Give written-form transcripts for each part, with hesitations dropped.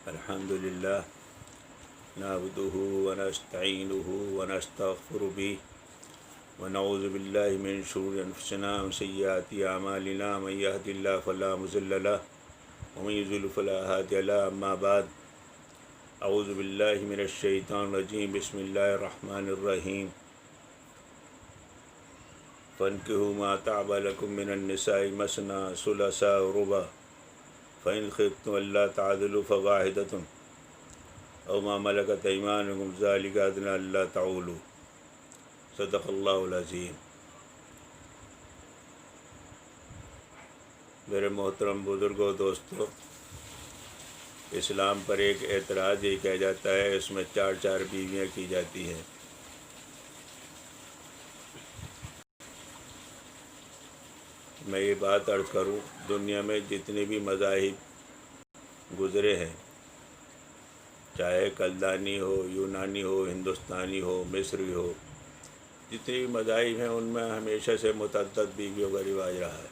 الحمد للہ نعبده ونستعینه ونستغفر به ونعوذ باللہ من شرور انفسنا وسیئات اعمالنا من یهد اللہ فلا مضل له ومن یضلل فلا هادی له اما بعد اعوذ باللہ من الشیطان الرجیم بسم اللہ الرحمن الرحیم فانکحوا ما طاب لکم من النساء مثنی ثلاث ورباع فإن خفتم ألا تعدلوا فواحدة أو ما ملكت أيمانكم ذلك أدنى ألا تعولوا صدق اللہ العظیم۔ میرے محترم بزرگوں دوستوں، اسلام پر ایک اعتراض یہ کہا جاتا ہے اس میں چار بیویاں کی جاتی ہیں۔ میں یہ بات عرض کروں، دنیا میں جتنے بھی مذاہب گزرے ہیں، چاہے کلدانی ہو، یونانی ہو، ہندوستانی ہو، مصری ہو، جتنے بھی مذاہب ہیں ان میں ہمیشہ سے متعدد بیویوں کا رواج رہا ہے،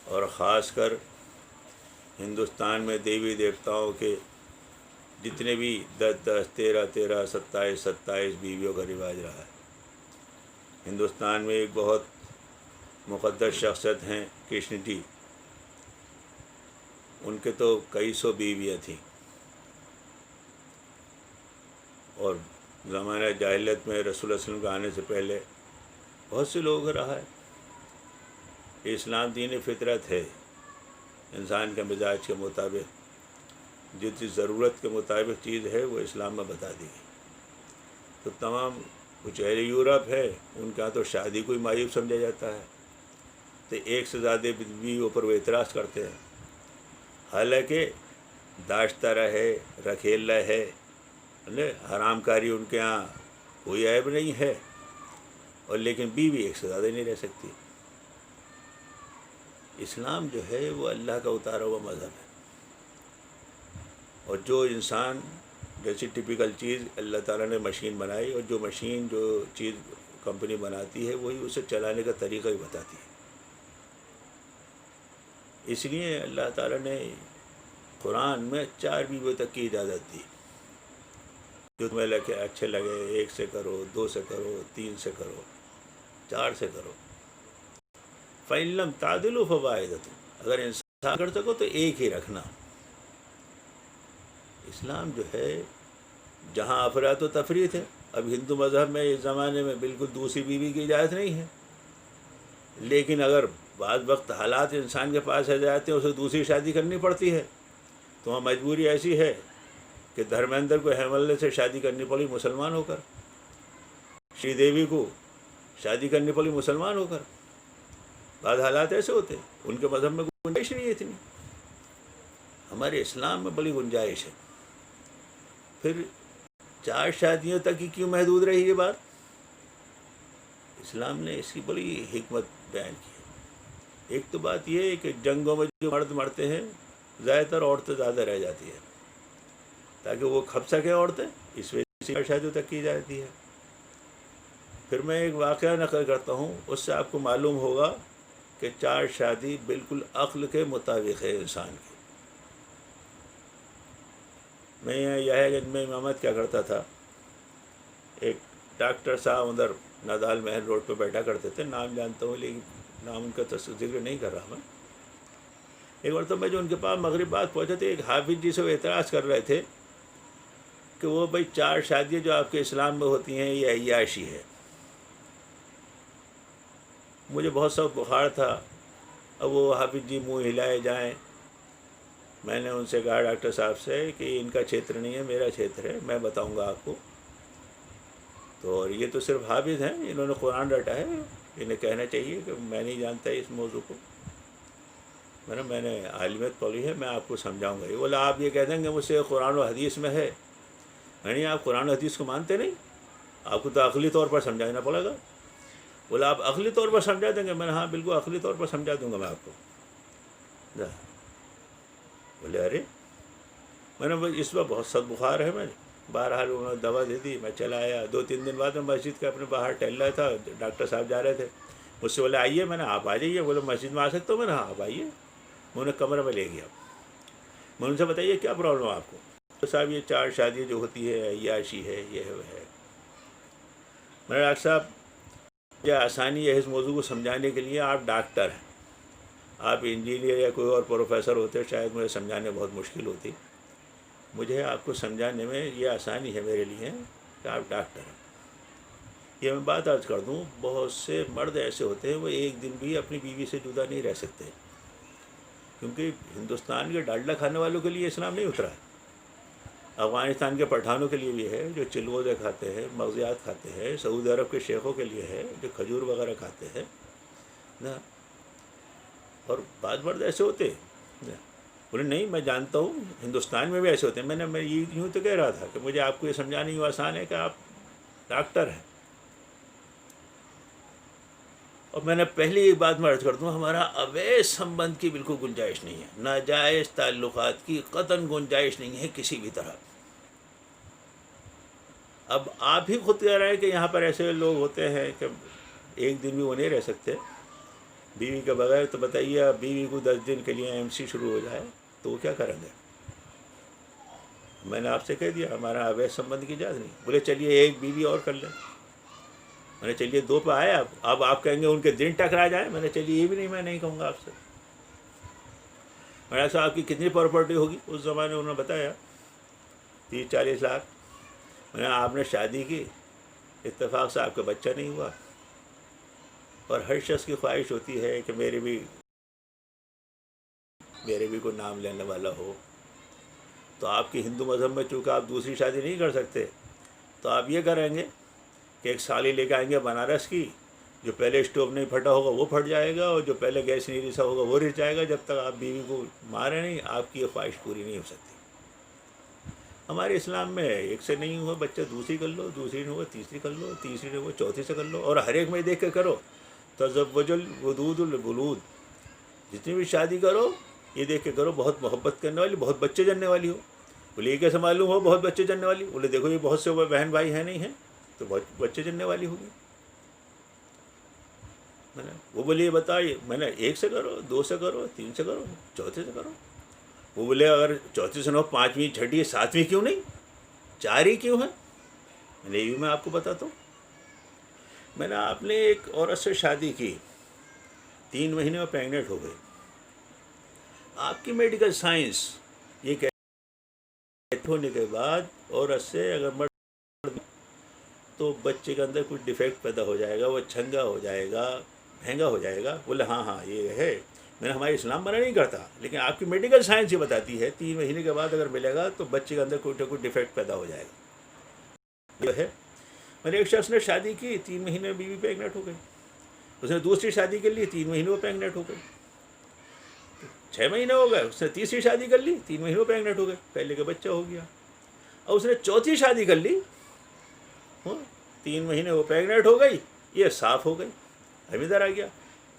اور خاص کر ہندوستان میں دیوی دیوتاؤں کے جتنے بھی 10 13 27 بیویوں کا رواج رہا ہے۔ ہندوستان میں ایک بہت مقدس شخصیت ہیں کرشن جی، ان کے تو کئی سو بیویاں تھیں، اور زمانہ جاہلیت میں رسول اللہ صلی اللہ علیہ وسلم کے آنے سے پہلے بہت سے لوگ رہا ہے۔ اسلام دین فطرت ہے، انسان کے مزاج کے مطابق جتنی ضرورت کے مطابق چیز ہے وہ اسلام میں بتا دی گئی۔ تو تمام کچھ اہل یورپ ہے، ان کا تو شادی کوئی معیوب سمجھا جاتا ہے، تو ایک سے زیادہ بیویوں پر وہ اعتراض کرتے ہیں، حالانکہ داشتہ رہے، رکھیل رہے، حرام کاری ان کے ہاں کوئی عیب نہیں ہے، اور لیکن بیوی ایک سے زیادہ نہیں رہ سکتی۔ اسلام جو ہے وہ اللہ کا اتارا ہوا مذہب ہے، اور جو انسان جیسی ٹپیکل چیز اللہ تعالیٰ نے مشین بنائی، اور جو مشین جو چیز کمپنی بناتی ہے وہی اسے چلانے کا طریقہ بھی بتاتی ہے۔ اس لیے اللہ تعالیٰ نے قرآن میں 4 بیویوں تک کی اجازت دی، جو تمہیں اچھے لگے، 1 سے کرو، 2 سے کرو، 3 سے کرو، 4 سے کرو۔ فَإِن لَّمْ تَعْدِلُوا فَوَاحِدَةٌ، اگر انصاف کر سکو تو ایک ہی رکھنا۔ اسلام جو ہے جہاں افراط و تفریط ہے، اب ہندو مذہب میں اس زمانے میں بالکل دوسری بیوی کی اجازت نہیں ہے، لیکن اگر بعض وقت حالات انسان کے پاس آ جاتے ہیں، اسے دوسری شادی کرنی پڑتی ہے، تو وہاں مجبوری ایسی ہے کہ دھرمیندر کو ہیملے سے شادی کرنی پڑی مسلمان ہو کر، شری دیوی کو شادی کرنی پڑی مسلمان ہو کر۔ بعض حالات ایسے ہوتے ہیں، ان کے مذہب میں گنجائش نہیں ہے اتنی، ہمارے اسلام میں بڑی گنجائش ہے۔ پھر 4 شادیوں تک ہی کیوں محدود رہی یہ بات؟ اسلام نے اس کی بڑی حکمت بیان کی ہے۔ ایک تو بات یہ ہے کہ جنگوں میں جو مرد مرتے ہیں، زیادہ تر عورتیں زیادہ رہ جاتی ہیں، تاکہ وہ کھپ سکیں عورتیں، اس وجہ سے 4 شادیوں تک کی جاتی ہے۔ پھر میں ایک واقعہ نقل کرتا ہوں، اس سے آپ کو معلوم ہوگا کہ 4 شادی بالکل عقل کے مطابق ہے انسان کی۔ میں یہاں گنج میں امامت کیا کرتا تھا، ایک ڈاکٹر صاحب ادھر نادال محل روڈ پہ بیٹھا کرتے تھے، نام جانتا ہوں لیکن نام ان کا ذکر نہیں کر رہا میں۔ ایک مرتبہ جو ان کے پاس مغرب بعد پہنچے تھے، ایک حافظ جی سے وہ اعتراض کر رہے تھے کہ وہ بھائی 4 شادیاں جو آپ کے اسلام میں ہوتی ہیں یہ عیاشی ہے۔ مجھے بہت سخت بخار تھا، اب وہ حافظ جی منہ ہلائے جائیں، میں نے ان سے کہا ڈاکٹر صاحب سے کہ ان کا چھیتر نہیں ہے، میرا چھیتر ہے، میں بتاؤں گا آپ کو۔ تو اور یہ تو صرف حافظ ہیں، انہوں نے قرآن رٹا ہے، انہیں کہنا چاہیے کہ میں نہیں جانتا اس موضوع کو، میں نے عالمیت پڑھی ہے، میں آپ کو سمجھاؤں گا۔ یہ بولا آپ یہ کہہ دیں گے مجھ سے قرآن و حدیث میں ہے، میں نہیں، آپ قرآن و حدیث کو مانتے نہیں، آپ کو تو عقلی طور پر سمجھانا پڑے گا۔ بولا آپ عقلی طور پر سمجھا دیں گے؟ میں نے ہاں بالکل عقلی طور پر سمجھا دوں گا میں آپ کو۔ بولے ارے، میں نے اس وقت بہت سخت بخار ہے، میں بہرحال انہوں نے دوا دے دی، میں چلا آیا۔ 2-3 دن بعد میں مسجد کے اپنے باہر ٹہل رہا تھا، ڈاکٹر صاحب جا رہے تھے، مجھ سے بولے آئیے، میں نے آپ آ جائیے، بولے مسجد میں آ سکتا ہوں، میں نے ہاں آپ آئیے، میں انہیں کمرے میں لے گیا۔ میں ان سے بتائیے کیا پرابلم ہے آپ کو؟ تو صاحب یہ 4 شادی جو ہوتی ہے عیاشی ہے، یہ ہے وہ ہے۔ میرے ڈاکٹر صاحب، یہ آسانی ہے اس موضوع کو سمجھانے کے لیے، آپ ڈاکٹر ہیں، آپ انجینئر یا کوئی اور پروفیسر ہوتے شاید مجھے سمجھانے بہت مشکل ہوتی، مجھے آپ کو سمجھانے میں یہ آسانی ہے میرے لیے کہ آپ ڈاکٹر ہیں۔ یہ میں بات عرض کر دوں، بہت سے مرد ایسے ہوتے ہیں وہ ایک دن بھی اپنی بیوی سے جدا نہیں رہ سکتے، کیونکہ ہندوستان کے ڈالڈا کھانے والوں کے لیے اسلام نہیں اترا ہے، افغانستان کے پٹھانوں کے لیے بھی ہے جو چلغوزے کھاتے ہیں، مغزیات کھاتے ہیں، سعودی عرب کے شیخوں کے لیے ہے جو کھجور وغیرہ کھاتے ہیں نا، اور بعض مرد ایسے ہوتے ہیں بولے نہیں میں جانتا ہوں ہندوستان میں بھی ایسے ہوتے ہیں۔ میں یوں تو کہہ رہا تھا کہ مجھے آپ کو یہ سمجھانا یوں آسان ہے کہ آپ ڈاکٹر ہیں۔ اور میں نے پہلی بات میں عرض کر دوں، ہمارا اویس سمبند کی بالکل گنجائش نہیں ہے، ناجائز تعلقات کی قطعاً گنجائش نہیں ہے کسی بھی طرح۔ اب آپ ہی خود کہہ رہے ہیں کہ یہاں پر ایسے لوگ ہوتے ہیں کہ ایک دن بھی وہ نہیں رہ سکتے بیوی کے بغیر، تو بتائیے اب بیوی کو 10 دن کے لیے MC شروع ہو جائے تو وہ کیا کریں گے؟ میں نے آپ سے کہہ دیا ہمارا اویس سمبند کی اجازت نہیں۔ بولے چلیے ایک بیوی اور کر لیں، میں نے چلیے 2 پہ آئے، اب آپ کہیں گے ان کے دن ٹکرا جائیں، میں نے چلیے یہ بھی نہیں، میں نہیں کہوں گا آپ سے۔ میں نے آپ کی کتنی پراپرٹی ہوگی؟ اس زمانے انہوں نے بتایا 30-40 لاکھ۔ میں نے آپ نے شادی کی، اتفاق سے آپ کا بچہ نہیں ہوا، اور ہر شخص کی خواہش ہوتی ہے کہ میرے بھی کوئی نام لینے والا ہو، تو آپ کی ہندو مذہب میں چونکہ آپ دوسری شادی نہیں کر سکتے، تو آپ یہ کریں گے کہ ایک سالی لے کے آئیں گے بنارس کی، جو پہلے اسٹوو نہیں پھٹا ہوگا وہ پھٹ جائے گا، اور جو پہلے گیس نہیں رسا ہوگا وہ رس جائے گا، جب تک آپ بیوی کو مارے نہیں آپ کی یہ خواہش پوری نہیں ہو سکتی۔ ہمارے اسلام میں ایک سے نہیں ہوا بچہ دوسری کر لو، دوسری نہیں ہوا تیسری کر لو، تیسری نہیں ہوا چوتھی سے کر لو، اور ہر ایک میں دیکھ کے کرو۔ تزوج الودود الولود، جتنی بھی شادی کرو یہ دیکھ کے کرو بہت محبت کرنے والی، بہت بچے جننے والی ہو۔ بولے یہ کیسے معلوم ہو بہت بچے جننے والی؟ بولے دیکھو یہ بہت سے بہن بھائی ہیں نہیں ہیں تو بہت بچے جننے والی ہوگی۔ وہ بولے یہ بتائیے، میں نے 1 سے کرو، 2 سے کرو، 3 سے کرو، چوتھے سے کرو۔ وہ بولے اگر چوتھی سے نہ ہو 5ویں 6ٹھی 7ویں کیوں نہیں، 4 ہی کیوں ہیں؟ میں نے یہ بھی میں آپ کو بتاتا ہوں۔ میں نے آپ نے ایک عورت سے شادی کی، 3 مہینے میں پریگننٹ ہو گئی، آپ کی میڈیکل سائنس یہ کہتے ہونے کے بعد عورت سے اگر مرد تو بچے کے اندر کچھ ڈیفیکٹ پیدا ہو جائے گا، وہ چھنگا ہو جائے گا، مہنگا ہو جائے گا۔ بولے ہاں یہ ہے، میں نے ہمارا اسلام منع نہیں کرتا، لیکن آپ کی میڈیکل سائنس یہ بتاتی ہے 3 مہینے کے بعد اگر ملے گا تو بچے کے اندر کوئی نہ کوئی ڈیفیکٹ پیدا ہو جائے گا۔ یہ ہے، میں نے ایک شخص نے شادی کی 3 مہینے میں بیوی پریگننٹ ہو گئی، اس نے دوسری شادی کر لی 3 مہینے میں پریگننٹ ہو گئی، 6 مہینے ہو گئے، اس نے تیسری شادی کر لی 3 مہینے میں پریگننٹ ہو گئے، پہلے کا بچہ ہو گیا۔ اور اس نے چوتھی شادی کر لی، 3 مہینے وہ پریگننٹ ہو گئی، یہ صاف ہو گئی، اب ادھر آ گیا۔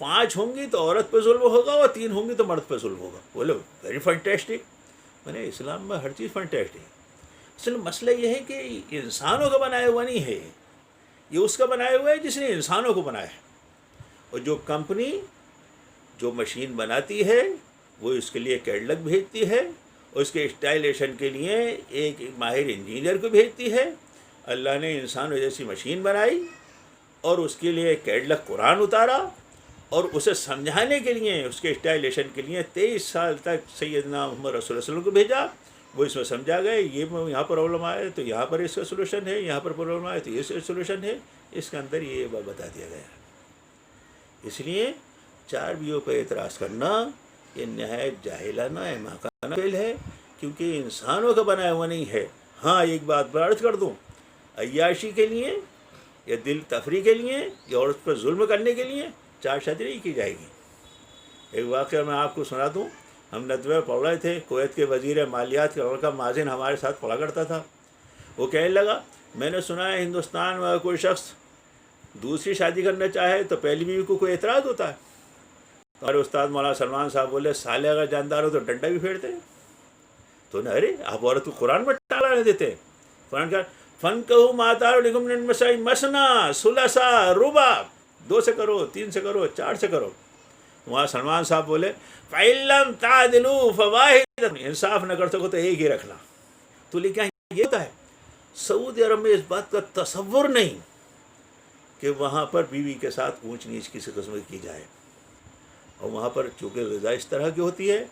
5 ہوں گی تو عورت پہ ظلم ہوگا، اور 3 ہوں گی تو مرد پہ ظلم ہوگا۔ بولے ویری فنٹیسٹک۔ میں نے اسلام میں ہر چیز فنٹیسٹک ہے۔ اصل مسئلہ یہ ہے کہ انسانوں کا بنایا ہوا نہیں ہے، یہ اس کا بنایا ہوا ہے جس نے انسانوں کو بنایا ہے، اور جو کمپنی جو مشین بناتی ہے وہ اس کے لیے کیٹلگ بھیجتی ہے، اور اس کے انسٹالیشن کے لیے ایک ماہر انجینئر کو بھیجتی ہے۔ اللہ نے انسانوں جیسی مشین بنائی اور اس کے لیے کیٹلگ قرآن اتارا، اور اسے سمجھانے کے لیے اس کے انسٹالیشن کے لیے 23 سال تک سیدنا محمد رسول اللہ علیہ وسلم کو بھیجا۔ وہ اس میں سمجھا گئے یہ یہاں پر پرابلم آئے تو یہاں پر اس کا سولوشن ہے، یہاں پر پرابلم آئے تو یہ سولوشن ہے، اس کے اندر یہ بتا دیا گیا۔ اس لیے 4 بیویوں پر اعتراض کرنا یہ نہایت جاہلانہ احمقانہ فعل ہے، کیونکہ انسانوں کا بنایا ہوا نہیں ہے۔ ہاں ایک بات پر عرض کر دوں، عیاشی کے لیے یا دل تفریح کے لیے یا عورت پر ظلم کرنے کے لیے 4 شادی نہیں کی جائے گی۔ ایک واقعہ میں آپ کو سنا دوں، ہم ندوہ پڑھ رہے تھے، کویت کے وزیر مالیات کا لڑکا مازن ہمارے ساتھ پڑھا کرتا تھا، وہ کہنے لگا میں نے سنا ہے ہندوستان میں کوئی شخص دوسری شادی کرنا چاہے تو پہلی بیوی کو کوئی اعتراض ہوتا ہے؟ ہمارے استاد مولانا سلمان صاحب بولے سالے اگر جاندار ہو تو ڈنڈا بھی پھیرتے ہیں۔ تو نہ ارے آپ عورت کو قرآن میں ٹالا نہیں دیتے، قرآن کا فن کہو ماتار لکم مسنا ثلاثا ربع، 2 سے کرو، 3 سے کرو، 4 سے کرو۔ وہاں سلمان صاحب بولے فَإِن لَمْ تَعْدِلُوا فَوَاحِدَةٌ، انصاف نہ کر سکو تو ایک ہی رکھنا. تو لیکن یہ ہوتا ہے سعودی عرب میں اس بات کا تصور نہیں کہ وہاں پر بیوی کے ساتھ اونچ نیچ کسی قسم کی جائے. اور وہاں پر چونکہ غذا اس طرح کی ہوتی ہے،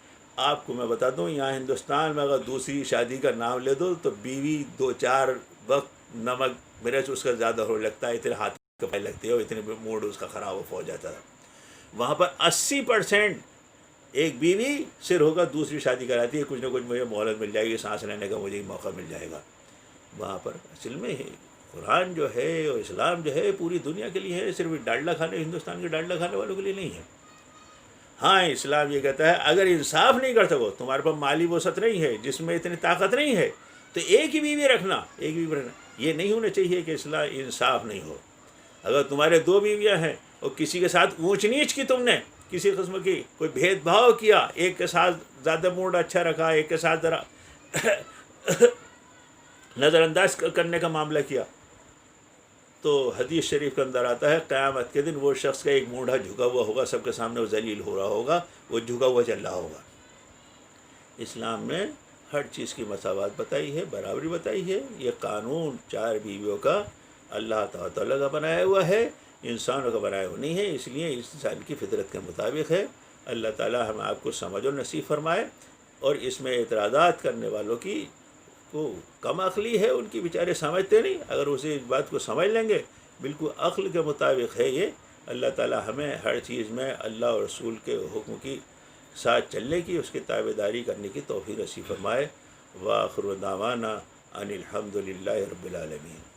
آپ کو میں بتا دوں یہاں ہندوستان میں اگر دوسری شادی کا نام لے دو تو بیوی 2-4 وقت نمک مرچ اس کا زیادہ ہو لگتا ہے، اتنے ہاتھ کپائے لگتے ہو، اتنے موڈ اس کا خراب ہو جاتا تھا. وہاں پر 80% ایک بیوی صرف ہوگا دوسری شادی کراتی ہے، کچھ نہ کچھ مجھے مہلت مل جائے گی، سانس لینے کا مجھے موقع مل جائے گا. وہاں پر اصل میں قرآن جو ہے اور اسلام جو ہے پوری دنیا کے لیے ہے، صرف ڈالڈا کھانے ہندوستان کے ڈالڈا کھانے والوں کے لیے نہیں ہے. ہاں اسلام یہ کہتا ہے اگر انصاف نہیں کر سکو، تمہارے پاس مالی وسعت نہیں ہے، جس میں اتنی طاقت نہیں ہے، تو ایک ہی بیوی رکھنا، ایک بیوی رکھنا. یہ نہیں ہونا چاہیے کہ اسلام انصاف نہیں ہو. اگر تمہارے 2 بیویاں ہیں اور کسی کے ساتھ اونچ نیچ کی، تم نے کسی قسم کی کوئی بھید بھاؤ کیا، ایک کے ساتھ زیادہ موڈ اچھا رکھا، ایک کے ساتھ ذرا نظر انداز کرنے کا معاملہ کیا، تو حدیث شریف کے اندر آتا ہے قیامت کے دن وہ شخص کا ایک مونڈھا جھکا ہوا ہوگا، سب کے سامنے وہ ذلیل ہو رہا ہوگا، وہ جھکا ہوا چل رہا ہوگا. اسلام نے ہر چیز کی مساوات بتائی ہے، برابری بتائی ہے. یہ قانون 4 بیویوں کا اللہ تعالیٰ کا بنایا ہوا ہے، انسانوں کا بنایا ہوا نہیں ہے، اس لیے انسان کی فطرت کے مطابق ہے. اللہ تعالیٰ ہم آپ کو سمجھ اور نصیب فرمائے. اور اس میں اعتراضات کرنے والوں کی کو کم عقلی ہے، ان کی بیچارے سمجھتے نہیں. اگر اسے اس بات کو سمجھ لیں گے بالکل عقل کے مطابق ہے یہ. اللہ تعالیٰ ہمیں ہر چیز میں اللہ اور رسول کے حکم کی ساتھ چلنے کی، اس کی تابع داری کرنے کی توفیق نصیب فرمائے. وآخر دعوانا ان الحمد للہ رب العالمین.